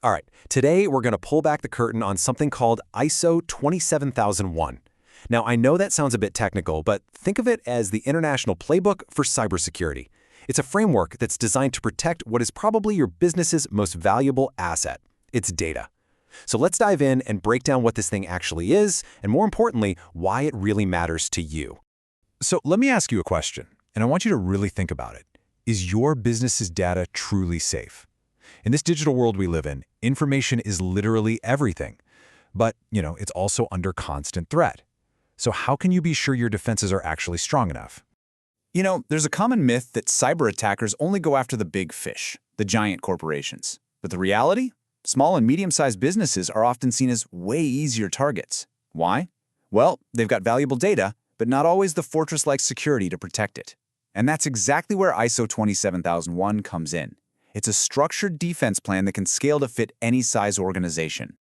All right, today we're going to pull back the curtain on something called ISO 27001. Now, I know that sounds a bit technical, but think of it as the international playbook for cybersecurity. It's a framework that's designed to protect what is probably your business's most valuable asset, its data. So let's dive in and break down what this thing actually is, and more importantly, why it really matters to you. So let me ask you a question, and I want you to really think about it. Is your business's data truly safe? In this digital world we live in, information is literally everything. But, it's also under constant threat. So how can you be sure your defenses are actually strong enough? There's a common myth that cyber attackers only go after the big fish, the giant corporations. But the reality? Small and medium-sized businesses are often seen as way easier targets. Why? Well, they've got valuable data, but not always the fortress-like security to protect it. And that's exactly where ISO 27001 comes in. It's a structured defense plan that can scale to fit any size organization.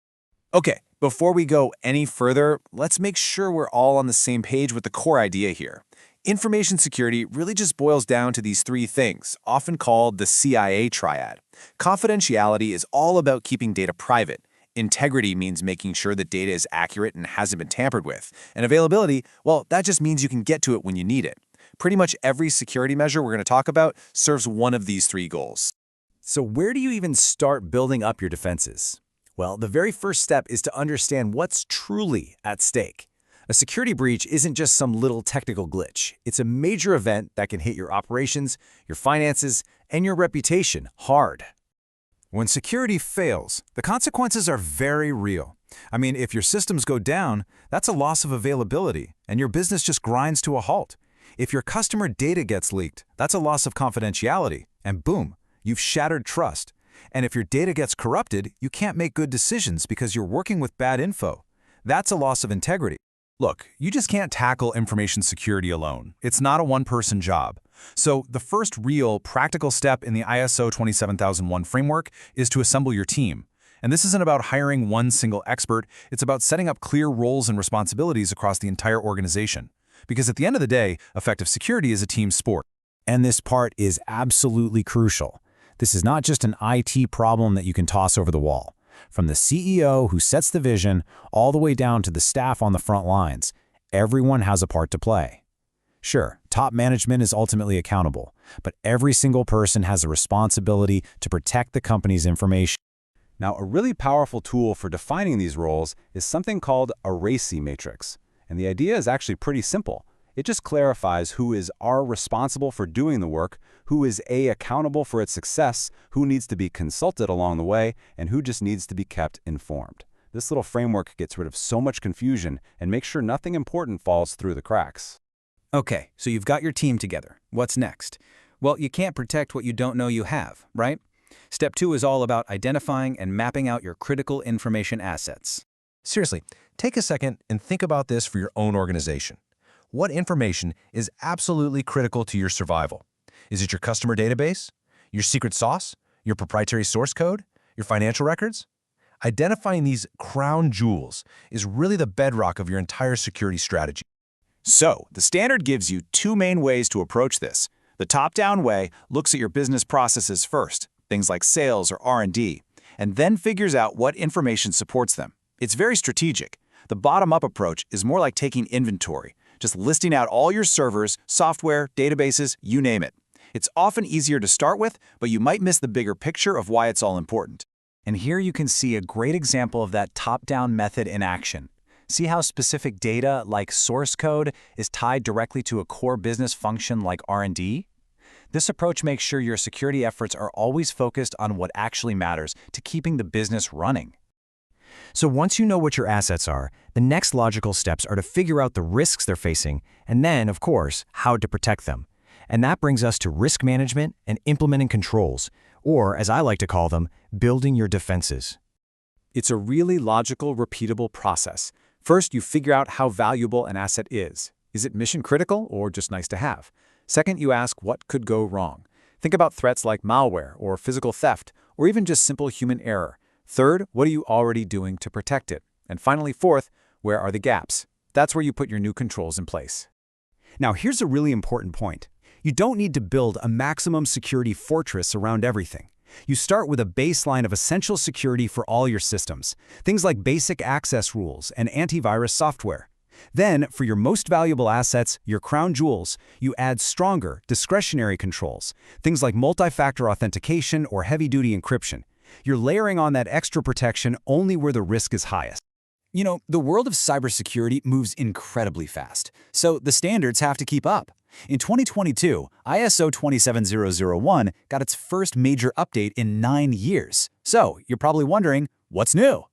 Okay, before we go any further, let's make sure we're all on the same page with the core idea here. Information security really just boils down to these three things, often called the CIA triad. Confidentiality is all about keeping data private. Integrity means making sure that data is accurate and hasn't been tampered with. And availability, well, that just means you can get to it when you need it. Pretty much every security measure we're going to talk about serves one of these three goals. So where do you even start building up your defenses? Well, the very first step is to understand what's truly at stake. A security breach isn't just some little technical glitch. It's a major event that can hit your operations, your finances, and your reputation hard. When security fails, the consequences are very real. If your systems go down, that's a loss of availability, and your business just grinds to a halt. If your customer data gets leaked, that's a loss of confidentiality, and boom, you've shattered trust. And if your data gets corrupted, you can't make good decisions because you're working with bad info. That's a loss of integrity. Look, you just can't tackle information security alone. It's not a one-person job. So the first real practical step in the ISO 27001 framework is to assemble your team. And this isn't about hiring one single expert, it's about setting up clear roles and responsibilities across the entire organization. Because at the end of the day, effective security is a team sport. And this part is absolutely crucial. This is not just an IT problem that you can toss over the wall. From the CEO who sets the vision all the way down to the staff on the front lines, everyone has a part to play. Sure, top management is ultimately accountable, but every single person has a responsibility to protect the company's information. Now, a really powerful tool for defining these roles is something called a RACI matrix. And the idea is actually pretty simple. It just clarifies who is R, responsible for doing the work, who is A, accountable for its success, who needs to be consulted along the way, and who just needs to be kept informed. This little framework gets rid of so much confusion and makes sure nothing important falls through the cracks. Okay, so you've got your team together. What's next? Well, you can't protect what you don't know you have, right? Step 2 is all about identifying and mapping out your critical information assets. Seriously, take a second and think about this for your own organization. What information is absolutely critical to your survival? Is it your customer database? Your secret sauce? Your proprietary source code? Your financial records? Identifying these crown jewels is really the bedrock of your entire security strategy. So, the standard gives you two main ways to approach this. The top-down way looks at your business processes first, things like sales or R&D, and then figures out what information supports them. It's very strategic. The bottom-up approach is more like taking inventory, just listing out all your servers, software, databases, you name it. It's often easier to start with, but you might miss the bigger picture of why it's all important. And here you can see a great example of that top-down method in action. See how specific data, like source code, is tied directly to a core business function like R&D? This approach makes sure your security efforts are always focused on what actually matters to keeping the business running. So once you know what your assets are, the next logical steps are to figure out the risks they're facing, and then, of course, how to protect them. And that brings us to risk management and implementing controls, or, as I like to call them, building your defenses. It's a really logical, repeatable process. First, you figure out how valuable an asset is. Is it mission critical or just nice to have? Second, you ask what could go wrong. Think about threats like malware or physical theft, or even just simple human error. Third, what are you already doing to protect it? And finally, fourth, where are the gaps? That's where you put your new controls in place. Now, here's a really important point. You don't need to build a maximum security fortress around everything. You start with a baseline of essential security for all your systems, things like basic access rules and antivirus software. Then, for your most valuable assets, your crown jewels, you add stronger, discretionary controls, things like multi-factor authentication or heavy-duty encryption. You're layering on that extra protection only where the risk is highest. You know, the world of cybersecurity moves incredibly fast, so the standards have to keep up. In 2022, ISO 27001 got its first major update in 9 years. So, you're probably wondering, what's new?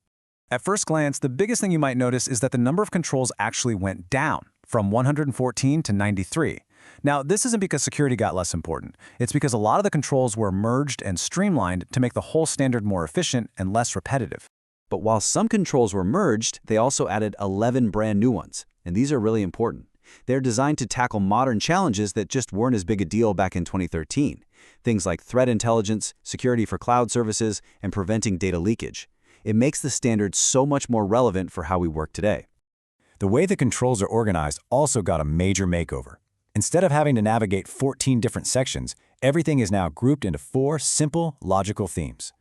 At first glance, the biggest thing you might notice is that the number of controls actually went down, from 114 to 93. Now, this isn't because security got less important. It's because a lot of the controls were merged and streamlined to make the whole standard more efficient and less repetitive. But while some controls were merged, they also added 11 brand new ones, and these are really important. They're designed to tackle modern challenges that just weren't as big a deal back in 2013. Things like threat intelligence, security for cloud services, and preventing data leakage. It makes the standard so much more relevant for how we work today. The way the controls are organized also got a major makeover. Instead of having to navigate 14 different sections, everything is now grouped into 4 simple, logical themes: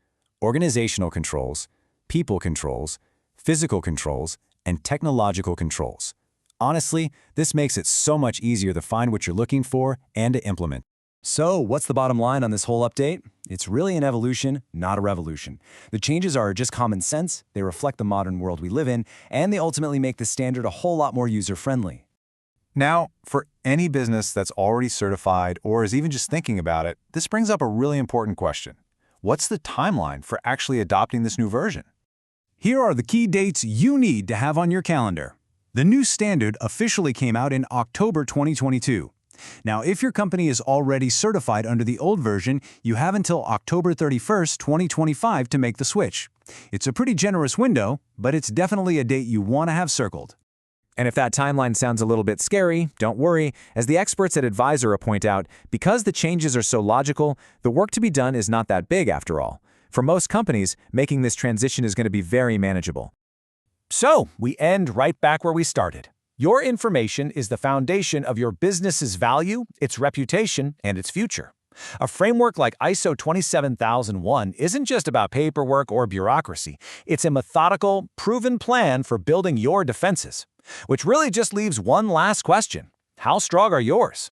organizational controls, people controls, physical controls, and technological controls. Honestly, this makes it so much easier to find what you're looking for and to implement. So, what's the bottom line on this whole update? It's really an evolution, not a revolution. The changes are just common sense, they reflect the modern world we live in, and they ultimately make the standard a whole lot more user-friendly. Now, for any business that's already certified or is even just thinking about it, this brings up a really important question. What's the timeline for actually adopting this new version? Here are the key dates you need to have on your calendar. The new standard officially came out in October 2022. Now, if your company is already certified under the old version, you have until October 31st, 2025 to make the switch. It's a pretty generous window, but it's definitely a date you want to have circled. And if that timeline sounds a little bit scary, don't worry. As the experts at Advisora point out, because the changes are so logical, the work to be done is not that big after all. For most companies, making this transition is going to be very manageable. So, we end right back where we started. Your information is the foundation of your business's value, its reputation, and its future. A framework like ISO 27001 isn't just about paperwork or bureaucracy. It's a methodical, proven plan for building your defenses. Which really just leaves one last question. How strong are yours?